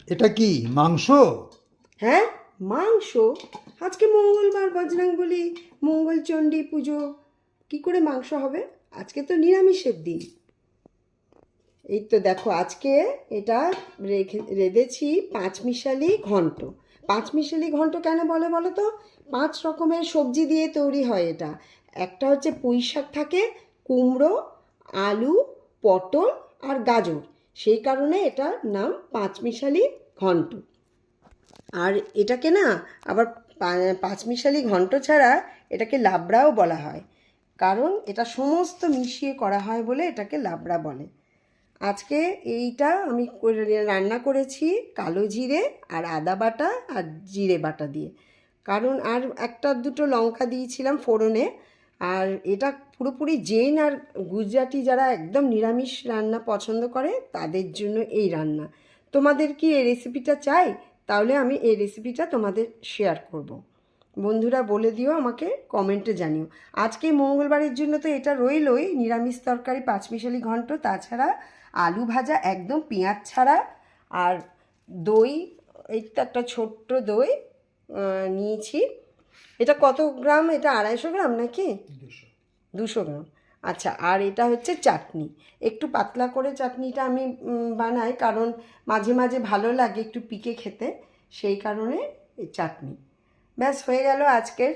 এটা কি মাংস? হ্যাঁ, মাংস। আজকে মঙ্গলবার, বজরংবলী মঙ্গলচণ্ডী পুজো, কি করে মাংস হবে? আজকে তো নিরামিষের দিন। এই তো দেখো, আজকে এটা রেঁধেছি পাঁচমিশালি ঘন্ট। পাঁচমিশালি ঘন্ট কেন বলে বলো তো? 5 রকমের সবজি দিয়ে তৈরি হয় এটা। একটা হচ্ছে পুঁই শাক থাকে, কুমড়ো, আলু, পটল আর গাজর। সেই কারণে এটার নাম পাঁচমিশালি ঘন্ট। আর এটাকে না আবার পাঁচমিশালি ঘন্ট ছাড়া এটাকে লাবড়াও বলা হয়, কারণ এটা সমস্ত মিশিয়ে করা হয় বলে এটাকে লাবড়া বলে। আজকে এইটা আমি রান্না করেছি কালো জিরে আর আদা বাটা আর জিরে বাটা দিয়ে, কারণ আর একটা দুটো লঙ্কা দিয়েছিলাম ফোড়নে। আর এটা পুরোপুরি জৈন আর গুজরাটি যারা একদম নিরামিষ রান্না পছন্দ করে তাদের জন্য এই রান্না। তোমাদের কি এই রেসিপিটা চাই? তাহলে আমি এই রেসিপিটা তোমাদের শেয়ার করব। বন্ধুরা বলে দিও, আমাকে কমেন্টে জানিও। আজকে মঙ্গলবারের জন্য তো এটা রইলই, নিরামিষ তরকারি পাঁচমিশালি ঘন্ট, তাছাড়া আলু ভাজা একদম পেঁয়াজ ছাড়া, আর দই, এই তো একটা ছোট্ট দই নিয়েছি। এটা কত গ্রাম? এটা 250 গ্রাম নাকি? 200 গ্রাম। আচ্ছা, আর এটা হচ্ছে চাটনি। একটু পাতলা করে চাটনিটা আমি বানাই, কারণ মাঝে মাঝে ভালো লাগে একটু পিকে খেতে, সেই কারণে এই চাটনি। ব্যাস হয়ে গেল আজকের